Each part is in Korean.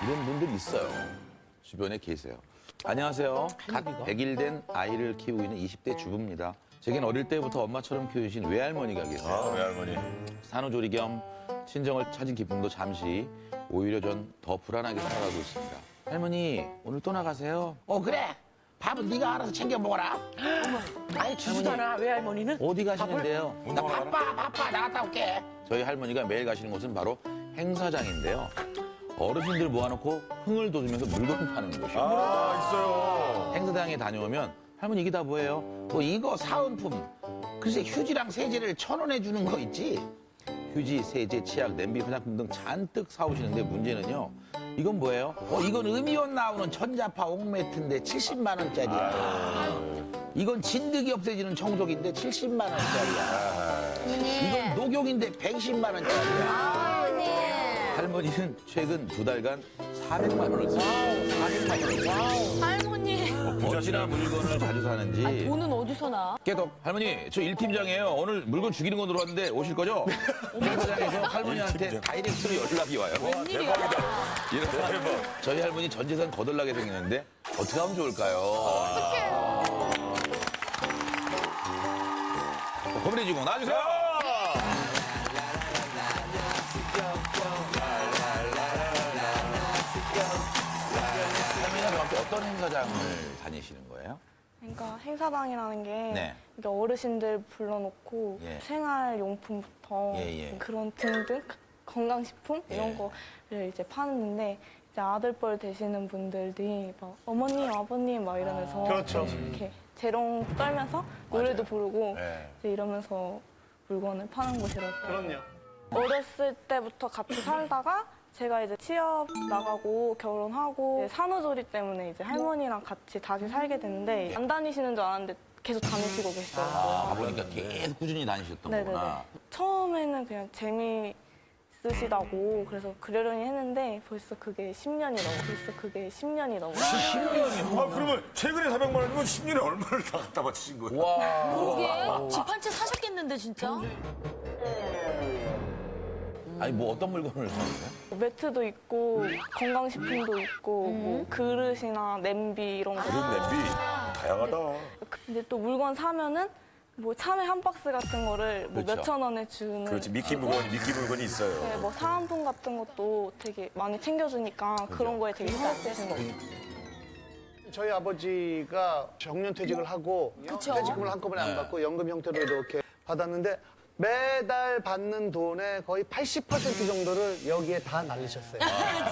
이런 분들 있어요. 주변에 계세요. 안녕하세요. 갓 100일 된 아이를 키우고 있는 20대 주부입니다. 제겐 어릴 때부터 엄마처럼 키우신 외할머니가 계세요. 아, 외할머니. 산후조리 겸 친정을 찾은 기쁨도 잠시 오히려 전 더 불안하게 살아가고 있습니다. 할머니 오늘 또 나가세요? 그래. 밥은 네가 알아서 챙겨 먹어라. 아이 주지잖아. 외할머니는. 어디 가시는데요? 나 바빠. 나갔다 올게. 저희 할머니가 매일 가시는 곳은 바로 행사장인데요. 어르신들 모아놓고 흥을 돋우면서 물건 파는 곳이요. 아, 있어요. 행사장에 다녀오면 할머니 이게 다 뭐예요? 뭐 이거 사은품. 글쎄 휴지랑 세제를 1,000원에 주는 거 있지. 휴지, 세제, 치약, 냄비, 화장품 등 잔뜩 사오시는데 문제는요. 이건 뭐예요? 이건 음이온 나오는 전자파 옥매트인데 70만 원짜리야. 이건 진드기 없애지는 청소기인데 70만 원짜리야. 이건 녹용인데 110만 원짜리야. 할머니는 최근 2달간 400만 원을 쓰셨어요. 400만 원. 할머니. 어찌나 물건을 자주 사는지. 돈은 어디서 나? 깨덕 할머니 저 1팀장이에요. 오늘 물건 죽이는 거 들어왔는데 오실 거죠? 행사장에서 할머니한테 다이렉트로 연락이 와요. 웬일이야? 이러면 저희 할머니 전 재산 거덜나게 생겼는데 어떻게 하면 좋을까요? 고민의 주인공 나와주세요. 할머니가 정확히 어떤 행사장을 다니시는 거예요? 그러니까 행사장이라는 게 네. 이게 어르신들 불러놓고 예. 생활용품부터 예. 그런 등등 건강식품 예. 이런 거를 이제 파는데 이제 아들뻘 되시는 분들이 막 어머님, 아버님 막 이러면서 그렇죠. 이렇게 재롱 떨면서 노래도 부르고 네. 이제 이러면서 물건을 파는 곳이라고. 그럼요. 어렸을 때부터 같이 살다가 제가 이제 취업 나가고 결혼하고 이제 산후조리 때문에 이제 할머니랑 같이 다시 살게 됐는데 안 다니시는 줄 알았는데 계속 다니시고 계시더라고요. 아, 보니까 계속 꾸준히 다니셨던 네네네. 거구나. 처음에는 그냥 재미있으시다고 그래서 그러려니 했는데 벌써 그게 10년이 넘어. 아, 그러면 최근에 400만 원이면 10년에 얼마를 다 갖다 바치신 거예요? 와. 그러게. 집 한 채 사셨겠는데, 진짜? 아니 뭐 어떤 물건을 사는데요? 매트도 있고 건강식품도 있고 뭐 그릇이나 냄비 이런 거. 그릇 냄비 다양하다. 근데 또 물건 사면은 뭐 참외 한 박스 같은 거를 뭐 그렇죠. 몇천 원에 주는. 그렇지, 미끼 물건이 있어요. 네, 뭐 사은품 같은 것도 되게 많이 챙겨주니까 그런 거에 되게 따뜻해진 것 같아요. 저희 아버지가 정년퇴직을 하고 퇴직금을 한꺼번에 안 받고 연금 형태로 이렇게 받았는데 매달 받는 돈의 거의 80% 정도를 여기에 다 날리셨어요.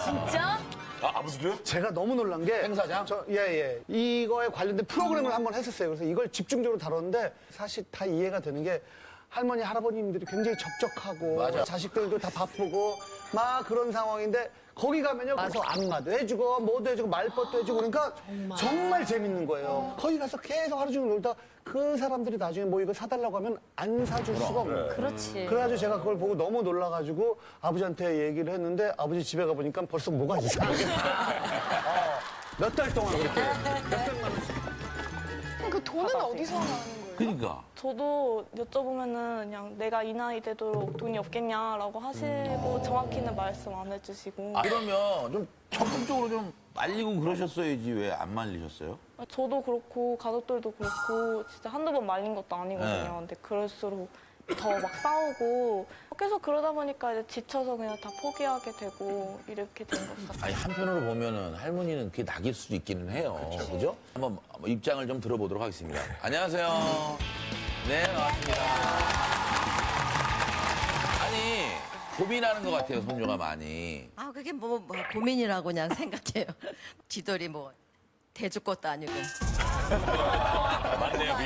진짜? 아, 아버지도요? 제가 너무 놀란 게 행사장? 예. 이거에 관련된 프로그램을 한번 했었어요. 그래서 이걸 집중적으로 다뤘는데 사실 다 이해가 되는 게 할머니, 할아버님들이 굉장히 적적하고 맞아. 자식들도 다 바쁘고 막 그런 상황인데 거기 가면요 가서 안마도 해주고 뭐도 해주고 말벗도 해주고 그러니까 정말 재밌는 거예요. 거기 가서 계속 하루 종일 놀다 그 사람들이 나중에 뭐 이거 사달라고 하면 안 사줄 수가 없는 거예요. 그렇지. 그래가지고 제가 그걸 보고 너무 놀라가지고 아버지한테 얘기를 했는데 아버지 집에 가보니까 벌써 뭐가 이상하게 몇 달 동안 그렇게 몇백만 원씩. 그 돈은 어디서 나는 거예요? 그러니까. 저도 여쭤보면은 그냥 내가 이 나이 되도록 돈이 없겠냐라고 하시고 정확히는 말씀 안 해주시고 그러면 좀 적극적으로 좀 말리고 그러셨어야지 왜 안 말리셨어요? 저도 그렇고 가족들도 그렇고 진짜 한두 번 말린 것도 아니거든요. 네. 근데 그럴수록 더 막 싸우고 계속 그러다 보니까 이제 지쳐서 그냥 다 포기하게 되고 이렇게 된 것 같아요. 아니 한편으로 보면은 할머니는 그게 낙일 수도 있기는 해요. 그죠? 한번 입장을 좀 들어보도록 하겠습니다. 안녕하세요. 네, 반갑습니다. 아니 고민하는 것 같아요, 손녀가 많이. 아, 그게 뭐 고민이라고 그냥 생각해요. 지돌이 뭐 대줄 것도 아니고. 맞네요,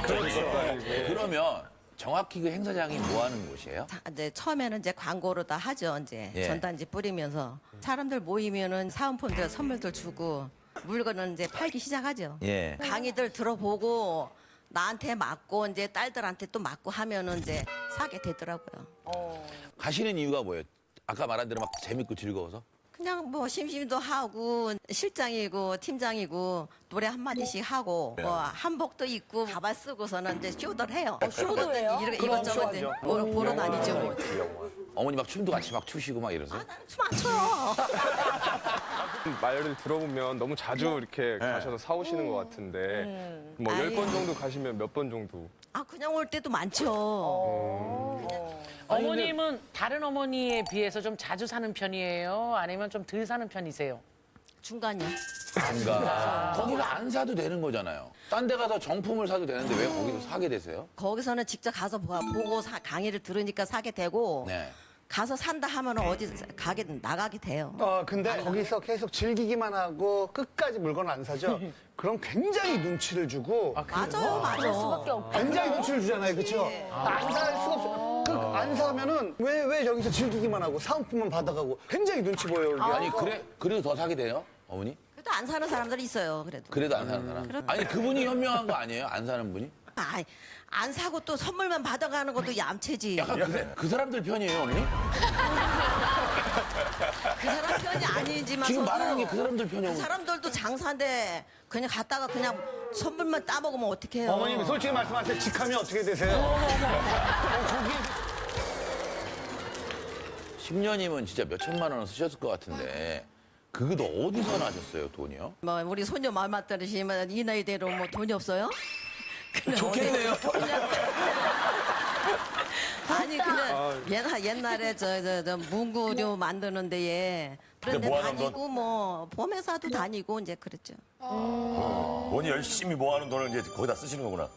그러면 정확히 그 행사장이 뭐 하는 곳이에요? 이제 처음에는 이제 광고로 다 하죠. 이제 예. 전단지 뿌리면서 사람들 모이면은 사은품들 선물들 주고 물건은 이제 팔기 시작하죠. 예. 강의들 들어보고 나한테 맞고 이제 딸들한테 또 맞고 하면은 이제 사게 되더라고요. 가시는 이유가 뭐예요? 아까 말한 대로 막 재밌고 즐거워서? 그냥 뭐 심심도 하고 실장이고 팀장이고 노래 한마디씩 하고 뭐 한복도 입고 가발 쓰고서는 이제 쇼들 해요. 쇼도 해요? 이것저것 이제 보러 다니죠. 뭐. 어머니 막 춤도 같이 막 추시고 막 이러세요? 춤 안 춰요. 말을 들어보면 너무 자주 이렇게 가셔서 사오시는 것 같은데 뭐 10번 정도 가시면 몇 번 정도? 아, 그냥 올 때도 많죠. 어머님은 다른 어머니에 비해서 좀 자주 사는 편이에요? 아니면 좀 덜 사는 편이세요? 중간이요. 뭔가 거기가 안 사도 되는 거잖아요. 딴 데 가서 정품을 사도 되는데 왜 거기서 사게 되세요? 거기서는 직접 가서 보고 강의를 들으니까 사게 되고 네. 가서 산다 하면 어디 나가게 돼요. 근데 거기서 계속 즐기기만 하고 끝까지 물건을 안 사죠? 그럼 굉장히 눈치를 주고 맞아요, 맞아요. 굉장히 눈치를 주잖아요, 그렇죠? 안 살 수가 없어. 안 사면은 왜 여기서 즐기기만 하고 사은품만 받아가고 굉장히 눈치 보여요. 이게. 아니 그래도 더 사게 돼요? 어머니? 그래도 안 사는 사람들이 있어요, 그래도. 그래도 안 사는 사람? 아니 그분이 현명한 거 아니에요? 안 사는 분이? 아이, 안 사고 또 선물만 받아가는 것도 얌체지. 약간 그 사람들 편이에요, 어머니? 그 사람 편이 아니지만 지금 말하는 게 그 사람들 편이에요. 그 사람들도 장사인데 그냥 갔다가 그냥 선물만 따먹으면 어떡해요. 어머님 솔직히 말씀하세요. 직함이 어떻게 되세요? 10년이면 진짜 몇 천만 원을 쓰셨을 것 같은데 그것도 어디서 나셨어요, 돈이요? 뭐 우리 손녀 말 맞들으시면 이 나이대로 뭐 돈이 없어요? 좋겠네요. 아니 그냥 옛날에 저 문구류 만드는 데에 그런 데 모아놓은 다니고 뭐 봄회사도 다니고 이제 그랬죠. 원이 열심히 모아놓은 돈을 이제 거기다 쓰시는 거구나.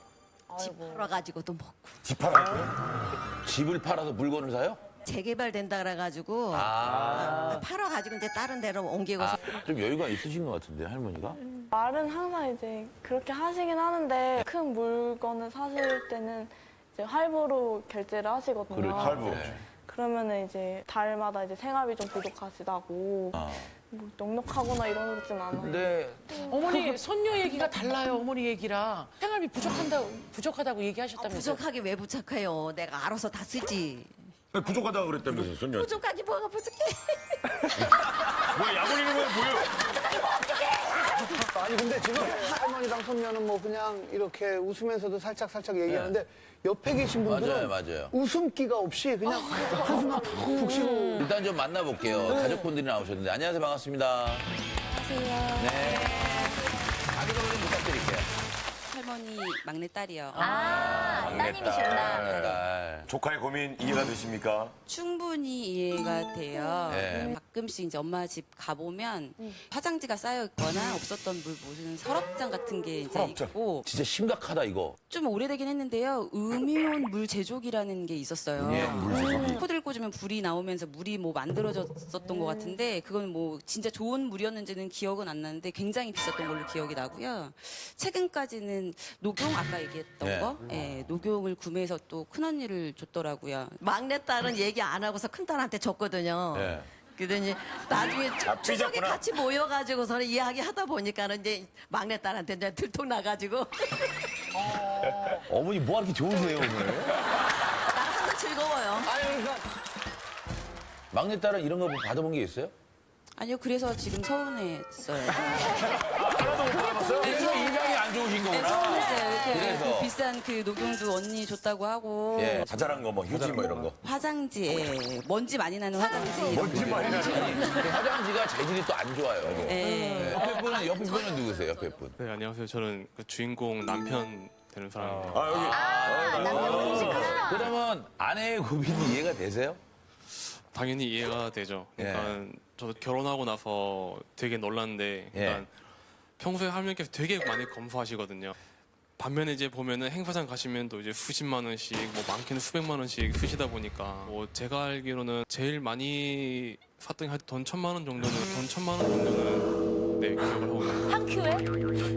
집 팔아가지고도 먹고 집 팔아요? 집을 팔아서 물건을 사요? 재개발된다 그래가지고 팔아가지고 이제 다른 데로 옮기고 좀 여유가 있으신 것 같은데, 할머니가? 말은 항상 이제 그렇게 하시긴 하는데 큰 물건을 사실 때는 이제 할부로 결제를 하시거든요. 그렇죠. 할부. 네. 그러면은 이제 달마다 이제 생활비 좀 부족하시다고 뭐 넉넉하거나 이러진 않아요. 근데 어머니 손녀 얘기가 달라요, 어머니 얘기랑. 생활비 부족하다고 얘기하셨다면서요? 부족하게 왜 부족해요? 내가 알아서 다 쓰지. 부족하다고 그랬다면서요, 손녀. 부족하기 뭐가 부족해? 뭐 야구리는 거예요, 뭐예요? 아니 근데 지금 할머니랑 손녀는 뭐 그냥 이렇게 웃으면서도 살짝 얘기하는데 옆에 계신 분들은 맞아요. 웃음기가 없이 그냥 한숨만 푹 쉬고 일단 좀 만나볼게요. 가족분들이 나오셨는데 안녕하세요, 반갑습니다. 안녕하세요. 네. 자기소개 좀 부탁드릴게요. 할머니 막내딸이요. 따님이시구나. 조카의 고민 이해가 되십니까? 충분히 이해가 돼요. 네. 가끔씩 이제 엄마 집 가보면 화장지가 쌓여 있거나 없었던 물 무슨 서랍장 같은 게 이제 서랍장. 있고 진짜 심각하다, 이거. 좀 오래되긴 했는데요. 음이온 물 제조기라는 게 있었어요. 예, 물 제조기. 코드를 꽂으면 불이 나오면서 물이 뭐 만들어졌었던 것 같은데 그건 뭐 진짜 좋은 물이었는지는 기억은 안 나는데 굉장히 비쌌던 걸로 기억이 나고요. 최근까지는 녹용 아까 얘기했던 네. 거, 예, 녹용을 구매해서 또 큰언니를 줬더라고요. 막내딸은 얘기 안 하고서 큰딸한테 줬거든요. 네. 그러더니 나중에 추석에 삐졌구나. 같이 모여가지고서는 이야기하다 보니까는 이제 막내딸한테 이제 들통 나가지고 어머니 뭐 이렇게 좋으세요, 오늘? 나 항상 즐거워요. 아니 그러니까 막내딸은 이런 거 받아본 게 있어요? 아니요, 그래서 지금 서운했어요. 그래서 인상이 안 좋으신 네, 거구나. 서운했어요. 이렇게 그래서? 그 비싼 그 녹용도 언니 줬다고 하고 예. 자잘한 거, 뭐 휴지 뭐 이런 거. 화장지, 예, 먼지 많이 나는 화장지. 뭔지 많이 나지. 그 화장지가 재질이 또 안 좋아요. 예. 옆에 분은 누구세요, 옆에 분? 네, 안녕하세요. 저는 그 주인공 남편 되는 사람입니다. 그러면 아내의 고민이 이해가 되세요? 당연히 이해가 되죠. 그러니까 저도 결혼하고 나서 되게 놀랐는데 그러니까 평소에 할머니께서 되게 많이 검소하시거든요. 반면에 이제 보면은 행사장 가시면 또 이제 수십만 원씩, 뭐 많게는 수백만 원씩 쓰시다 보니까 뭐 제가 알기로는 제일 많이 샀던 게 돈 1,000만 원 정도는 네, 기억을 하고 있어요. 한 큐에?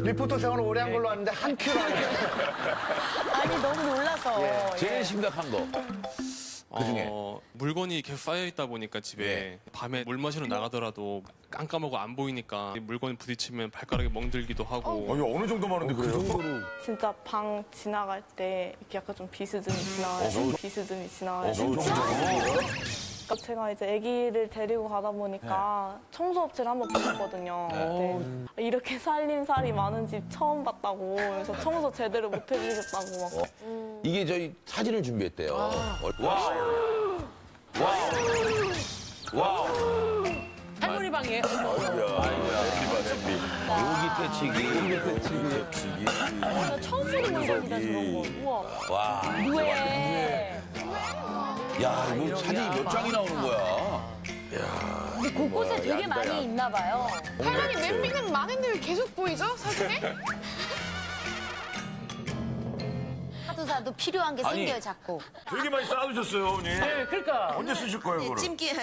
리포터 생활을 오래 한 걸로 아는데 한 큐로 하네. 아니 너무 놀라서. 제일 심각한 거. 그중에? 물건이 계속 쌓여 있다 보니까 집에 밤에 물 마시러 나가더라도 깜깜하고 안 보이니까 물건에 부딪히면 발가락에 멍들기도 하고. 아니, 어느 정도 많은데 그래요? 진짜 방 지나갈 때 이렇게 약간 좀 비스듬히 지나가요. 비스듬히 지나가요. 그러니까 제가 이제 아기를 데리고 가다 보니까 청소업체를 한번 불렀거든요. 근데 이렇게 살림살이 많은 집 처음 봤다고. 그래서 청소 제대로 못 해주겠다고 막. 이게 저희 사진을 준비했대요. 와우. 와우. 와우. 할머니 방이에요. 아이고. 모기 퇴치기. 나 처음 보는 물건이다, 저런 거. 우와. 와. 왜? 야, 이거 사진이 몇 장이 나오는 거야. 근데 곳곳에 되게 많이 있나 봐요. 할머니 맨미는 많은데 왜 계속 보이죠? 사진에? 사도 사도 필요한 게 아니. 생겨요, 자꾸. 되게 많이 쌓아두셨어요, 어머니. 네, 그러니까. 언제 쓰실 거예요, 그걸?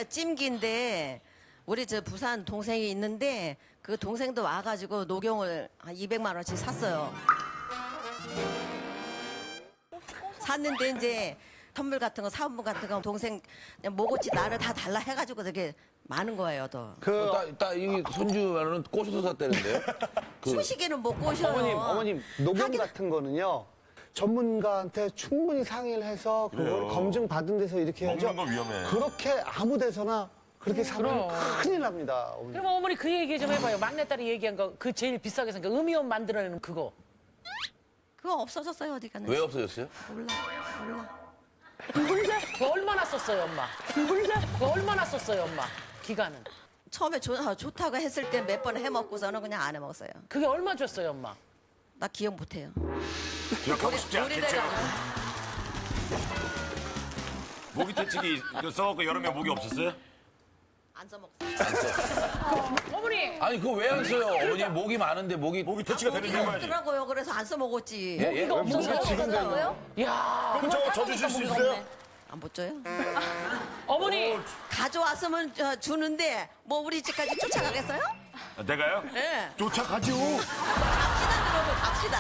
찜기인데 우리 저 부산 동생이 있는데 그 동생도 와가지고 녹용을 한 200만 원씩 샀어요. 샀는데 이제 선물 같은 거, 사은품 같은 거 동생 그냥 뭐고치 나를 다 달라 해가지고 되게 많은 거예요, 더. 이 손주 말로는 꼬셔서 샀다는데요? 수시기는 못 꼬셔요. 어머님, 녹용 같은 거는요. 전문가한테 충분히 상의를 해서 그걸 검증받은 데서 이렇게 해야죠. 먹는 거 위험해. 그렇게 아무 데서나 그렇게 사면 큰일 납니다. 어머니. 그럼 어머니 그 얘기 좀 해봐요. 막내딸이 얘기한 거 그 제일 비싸게 생겨 음이온 만들어내는 그거. 그거 없어졌어요, 어디 갔는지. 왜 없어졌어요? 몰라. 그거 얼마나 썼어요, 엄마? 그거 얼마나 썼어요, 엄마? 기간은. 처음에 좋다고 했을 때 몇 번 해먹고서는 그냥 안 해먹었어요. 그게 얼마 줬어요, 엄마? 나 기억 못해요. 기억하고 싶지 않겠죠? 오래돼가지고. 모기 퇴치기 이거 써갖고 여름에 모기 없었어요? 안 써먹었어요. 어머니! 아니, 그거 왜 안 써요? 어머니 목이 많은데 목이. 모기 퇴치가 되는 줄 알지? 없더라고요. 그래서 안 써먹었지. 예, 예. 없어졌어요? 야 그럼 저거 저 주실 수 있어요? 안 못 줘요? 어머니! 가져왔으면 주는데 뭐 우리 집까지 쫓아가겠어요? 아, 내가요? 네. 쫓아가죠. 갑시다 그러면 갑시다.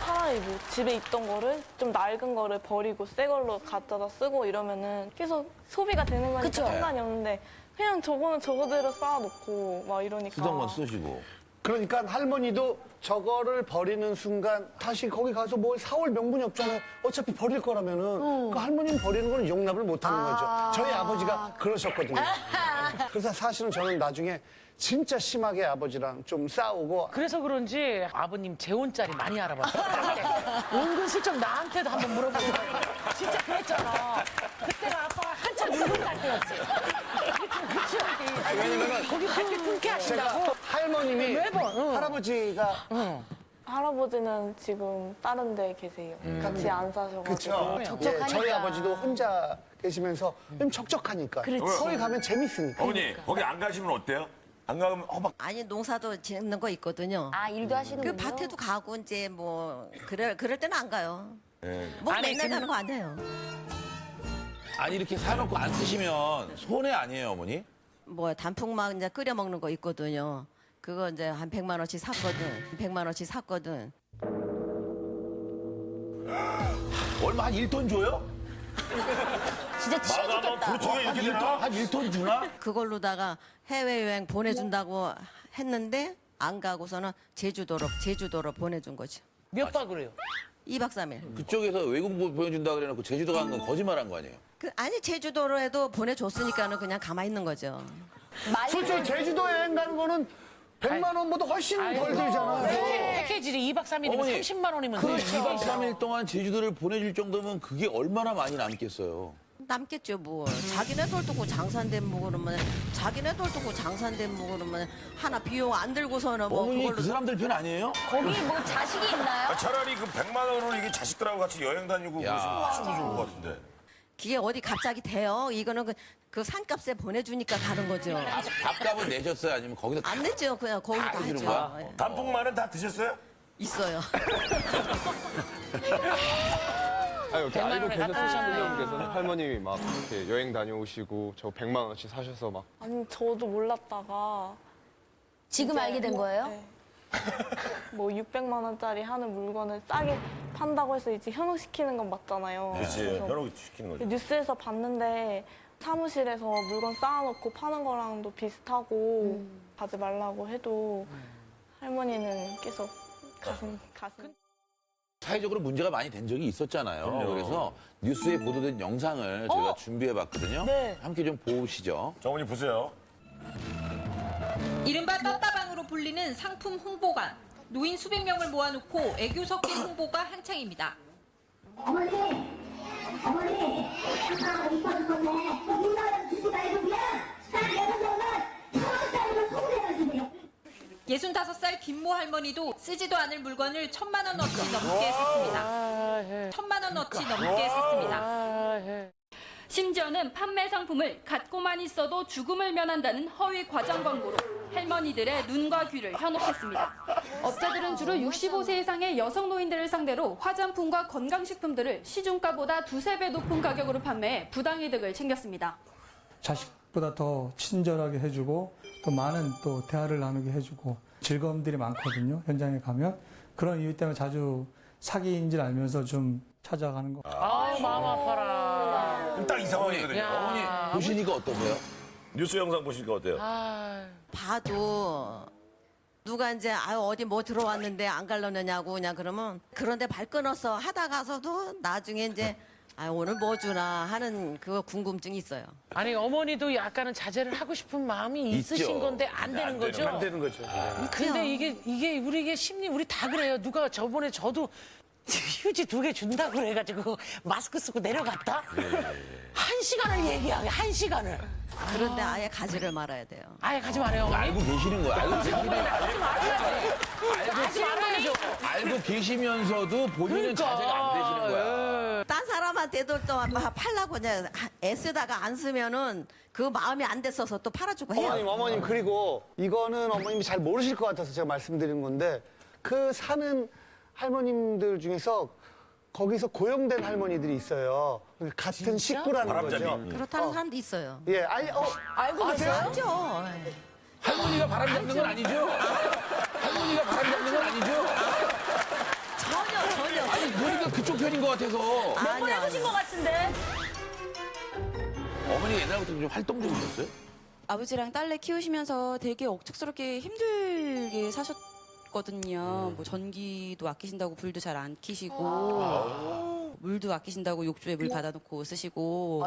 차라리 뭐 집에 있던 거를 좀 낡은 거를 버리고 새 걸로 갖다가 쓰고 이러면은 계속 소비가 되는 거니까 그쵸. 상관이 없는데 그냥 저거는 저거대로 쌓아놓고 막 이러니까. 쓰던 건 쓰시고. 그러니까 할머니도 저거를 버리는 순간 다시 거기 가서 뭘 사올 명분이 없잖아요. 어차피 버릴 거라면은 그 할머니는 버리는 건 용납을 못 하는 거죠. 저희 아버지가 그러셨거든요. 그래서 사실은 저는 나중에 진짜 심하게 아버지랑 좀 싸우고 그래서 그런지 아버님 재혼자리 많이 알아봤어요. 은근슬쩍 나한테도 한번 물어보고 진짜 그랬잖아. 그때가 아빠가 한참 늙은 날 때였어요. 그치? 왜냐면은 거기 밝게 품게 하신다고. 제가 할머님이 매번, 응. 할아버지가 할아버지는 지금 다른 데 계세요. 같이 안 사셔가지고. 그쵸. 적적하니까. 저희 아버지도 혼자 계시면서 좀 적적하니까. 거기 가면 재밌으니까. 어머니, 거기 안 가시면 어때요? 안 가면 막 아니 농사도 짓는 거 있거든요. 아, 일도 하시는군요. 그 밭에도 가고 이제 뭐 그럴 때는 안 가요. 뭐 아니, 맨날 지금- 가는 거 아니에요. 아니, 이렇게 사놓고 안 쓰시면 손해 아니에요, 어머니? 뭐 단풍막 이제 끓여 먹는 거 있거든요. 그거 이제 한 100만 원씩 샀거든. 100만 원씩 샀거든. 얼마 한 1톤 줘요? 진짜 마감은 치우겠다. 도청에 이렇게 되나? 한 1톤 주나? 그걸로다가 해외여행 보내준다고 했는데 안 가고서는 제주도로 보내준 거죠. 몇 박으로요? 2박 3일. 그쪽에서 외국 보내준다 그래놓고 제주도 간 건 거짓말한 거 아니에요? 아니 제주도로 해도 보내줬으니까는 그냥 가만히 있는 거죠. 솔직히 제주도 여행 가는 거는 100만 원보다 훨씬 덜 들잖아요. 패키지를 2박 3일이면 어머니, 30만 원이면 그렇죠. 되지. 2박 3일 동안 제주도를 보내줄 정도면 그게 얼마나 많이 남겠어요? 남겠죠 뭐. 자기네 돌 두고 장산된 먹으면 하나 비용 안 들고서는 뭐 어머니 그걸로 그 사람들 편 아니에요? 거기 뭐 자식이 있나요? 아, 차라리 그 100만 원으로 이게 자식들하고 같이 여행 다니고 야. 그러시면 훨씬 더 좋을 것 같은데. 그게 어디 갑자기 돼요. 이거는 그 산값에 보내주니까 가는 거죠. 밥값은 내셨어요? 아니면 거기서 안 냈죠. 그냥 거기서 다 다 해주는 했죠. 거야? 예. 단풍만은 다 드셨어요? 있어요. 아니, 이렇게 100만 알고 원에 갖다 계셨으면 주셨네요. 분께서는 할머님이 막 이렇게 여행 다녀오시고 저 100만 원씩 사셔서 막 아니, 저도 몰랐다가. 지금 이제 알게 된 거예요? 네. 뭐 600만 원짜리 하는 물건을 싸게 판다고 해서 이제 현혹시키는 건 맞잖아요. 그렇지. 그래서 현혹 시키는 거죠. 뉴스에서 봤는데 사무실에서 물건 쌓아놓고 파는 거랑도 비슷하고 가지 말라고 해도 할머니는 계속 가슴. 사회적으로 문제가 많이 된 적이 있었잖아요. 그럼요. 그래서 뉴스에 보도된 영상을 저희가 준비해봤거든요. 네. 함께 좀 보시죠. 어머니 보세요. 이른바 떴다방으로 불리는 상품 홍보관. 노인 수백 명을 모아놓고 애교 섞인 홍보가 한창입니다. 65살 김모 할머니도 쓰지도 않을 물건을 1,000만 원어치 넘게 샀습니다. 1,000만 원어치 넘게 샀습니다. 심지어는 판매 상품을 갖고만 있어도 죽음을 면한다는 허위 과장 광고로 할머니들의 눈과 귀를 현혹했습니다. 업자들은 주로 65세 이상의 여성 노인들을 상대로 화장품과 건강식품들을 시중가보다 2~3배 높은 가격으로 판매해 부당이득을 챙겼습니다. 자식보다 더 친절하게 해주고 또 많은 또 대화를 나누게 해주고 즐거움들이 많거든요. 현장에 가면 그런 이유 때문에 자주 사기인 줄 알면서 좀 찾아가는 거. 아유, 마음 아파라. 딱 이 상황이거든요. 야. 어머니 보시니까 어떠세요? 뉴스 영상 보시니까 어때요? 봐도 누가 이제 어디 뭐 들어왔는데 안 갈라느냐고 그냥 그러면 그런데 발 끊어서 하다 가서도 나중에 이제 오늘 뭐 주나 하는 그 궁금증이 있어요. 아니, 어머니도 약간은 자제를 하고 싶은 마음이 있으신 건데 안 되는 거죠? 안 되는 거죠. 근데 이게 우리 심리 우리 다 그래요. 누가 저번에 저도 휴지 2개 준다고 그래가지고 마스크 쓰고 내려갔다? 1시간을 얘기하게, 1시간을. 그런데 아예 가지를 말아야 돼요. 아예 가지 말아요. 어머니. 알고 계시는 거예요. 알고 계시는 거예요. 가지 말아요. 가지 말아야죠. 알고 계시면서도 본인은 그러니까. 자제가 안 되시는 거야. 딴 사람한테도 또 팔라고 그냥 애쓰다가 안 쓰면은 그 마음이 안 됐어서 또 팔아주고 해요. 어머님 그리고 이거는 어머님이 잘 모르실 것 같아서 제가 말씀드린 건데 그 사는 할머님들 중에서 거기서 고용된 할머니들이 있어요. 같은 식구라는 거죠. 그렇다는 사람도 있어요. 예, 알고 계세요? 알죠. 할머니가 바람 잡는 건 아니죠? 할머니가 바람 잡는 건 아니죠? 전혀. 아니, 보니까 그쪽 편인 것 같아서. 몇 번 해보신 것 같은데? 어머니 옛날부터 좀 활동적이셨어요? 아버지랑 딸내 키우시면서 되게 억척스럽게 힘들게 사셨거든요. 뭐 전기도 아끼신다고 불도 잘 안 켜시고 물도 아끼신다고 욕조에 물 받아놓고 쓰시고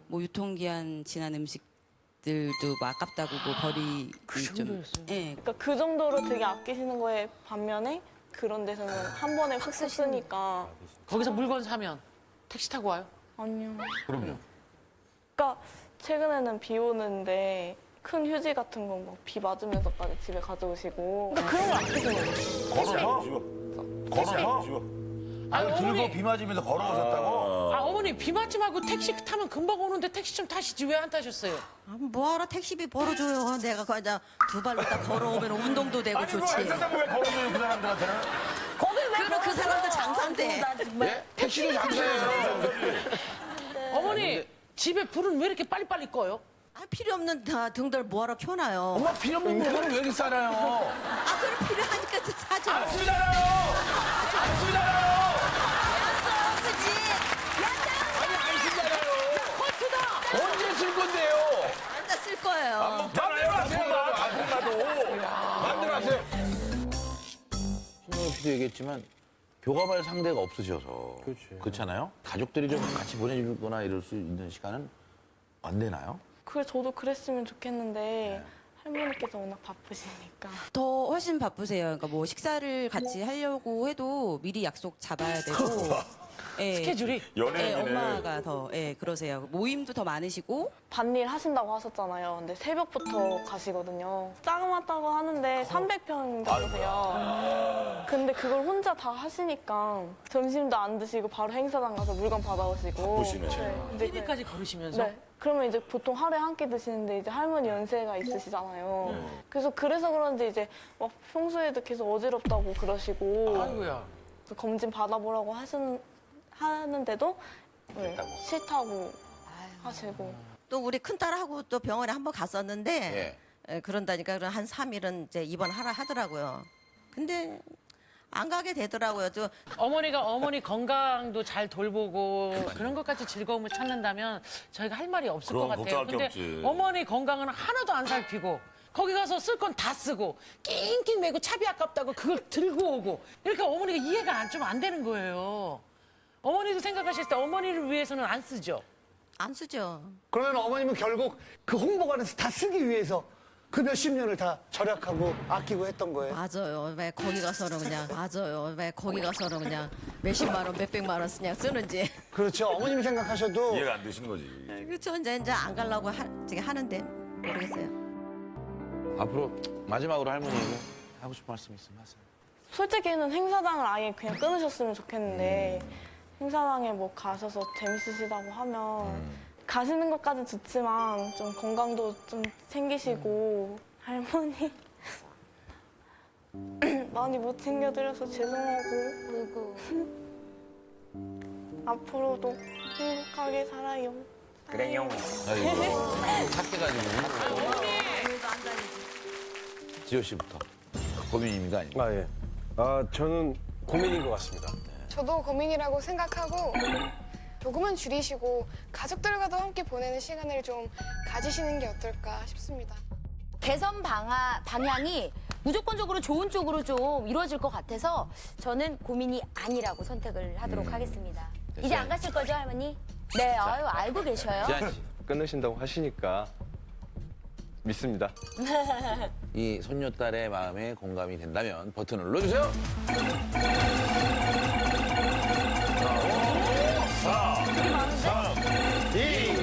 뭐 유통기한 지난 음식들도 뭐 아깝다고 뭐 버리기 좀. 예. 그러니까 그 정도로 되게 아끼시는 거에 반면에 그런 데서는 한 번에 확 쓰니까. 거기서 물건 사면 택시 타고 와요? 아니요. 그럼요. 그러니까 최근에는 비 오는데 큰 휴지 같은 거 막 비 맞으면서까지 집에 가져오시고. 그러니까 그런 걸 아끼시는 거예요. 걸어서? 아니, 들고 어머니. 비 맞으면서 걸어오셨다고? 어머니 비 맞지 말고 택시 타면 금방 오는데 택시 좀 타시지 왜 안 타셨어요? 뭐하러 택시비 벌어줘요. 내가 그냥 2발로 딱 걸어오면 운동도 되고 아니, 좋지. 그 회사장 왜 걸어줘요, 그 사람들한테는? 그럼 그 사람들 장사인데. 예? 택시도 장사해요. 어머니 집에 불은 왜 이렇게 빨리빨리 꺼요? 필요 없는 등들 뭐하러 켜놔요. 엄마 필요 없는 물건을 왜 이렇게 싸나요? 그럼 필요하니까 사죠. 안 쓰잖아요! 안 쓰잖아요! 쓰지. 아니, 안 쓰잖아요! 언제 쓸 건데요? 앉아 쓸 거예요. 안 먹잖아요, 당분간도. 만들어 하세요. 신동엽 씨도 얘기했지만 교감할 상대가 없으셔서 그렇잖아요. 가족들이 좀 같이 보내주거나 이럴 수 있는 시간은 안 되나요? 저도 그랬으면 좋겠는데 할머니께서 워낙 바쁘시니까. 더 훨씬 바쁘세요. 그러니까 뭐 식사를 같이 하려고 해도 미리 약속 잡아야 되고. 예. 스케줄이? 예, 엄마가 더 그러세요. 모임도 더 많으시고. 밭일 하신다고 하셨잖아요. 근데 새벽부터 가시거든요. 자그맣다고 하는데 300평 되세요. 근데 그걸 혼자 다 하시니까 점심도 안 드시고 바로 행사장 가서 물건 받아오시고. 바쁘시네. 이제 TV까지 걸으시면서? 네. 그러면 이제 보통 하루에 한 끼 드시는데 이제 할머니 연세가 있으시잖아요. 그래서 그런지 이제 막 평소에도 계속 어지럽다고 그러시고. 아이고야. 검진 받아보라고 하는데도 싫다고 하시고. 또 우리 큰딸하고 또 병원에 한번 갔었는데 그런다니까 한 3일은 이제 입원하라 하더라고요. 근데 안 가게 되더라고요. 어머니가 어머니 건강도 잘 돌보고 그런 것까지 즐거움을 찾는다면 저희가 할 말이 없을 것 그럼 같아요. 걱정할 게 근데 없지. 어머니 건강은 하나도 안 살피고 거기 가서 쓸 건 다 쓰고 낑낑 매고 차비 아깝다고 그걸 들고 오고 이렇게 어머니가 이해가 좀 안 되는 거예요. 어머니도 생각하실 때 어머니를 위해서는 안 쓰죠? 안 쓰죠. 그러면 어머님은 결국 그 홍보관에서 다 쓰기 위해서 그 몇십 년을 다 절약하고 아끼고 했던 거예요. 맞아요. 왜 거기 가서는 그냥 몇십만 원, 몇백만 원 쓰는지. 그렇죠. 어머님 생각하셔도 이해가 안 되시는 거지. 그렇죠. 이제 안 가려고 하는데 모르겠어요. 앞으로 마지막으로 할머니에게 하고 싶은 말씀 있으면 하세요. 솔직히는 행사장을 아예 그냥 끊으셨으면 좋겠는데 행사장에 뭐 가셔서 재밌으시다고 하면 가시는 것까진 좋지만 좀 건강도 좀 챙기시고 할머니 많이 못 챙겨드려서 죄송하고 앞으로도 행복하게 살아요. 그래요. 아이고, 착해가지고. 지효 씨부터. 고민입니다, 아니면? 아, 예. 저는 고민인 것 같습니다. 저도 고민이라고 생각하고 조금은 줄이시고 가족들과도 함께 보내는 시간을 좀 가지시는 게 어떨까 싶습니다. 개선 방향이 무조건적으로 좋은 쪽으로 좀 이루어질 것 같아서 저는 고민이 아니라고 선택을 하도록 하겠습니다. 이제 안 가실 거죠, 할머니? 네, 아유, 알고 계셔요. 지한 씨. 끊으신다고 하시니까 믿습니다. 이 손녀딸의 마음에 공감이 된다면 버튼을 눌러주세요. 2, 1.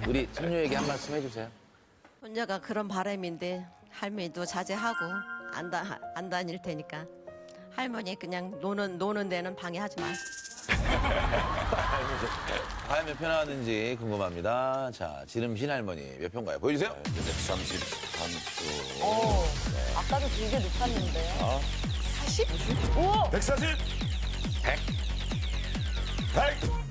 우리 손녀에게 한 말씀 해주세요. 손녀가 그런 바람인데 할머니도 자제하고 안 다닐 테니까 할머니 그냥 노는 데는 방해하지 마. 과연 몇 표 나왔는지 궁금합니다. 자, 지름신 할머니 몇 표인가요? 보여주세요. 133표. 아까도 되게 높았는데요. 40? 오! 140. 100. 100.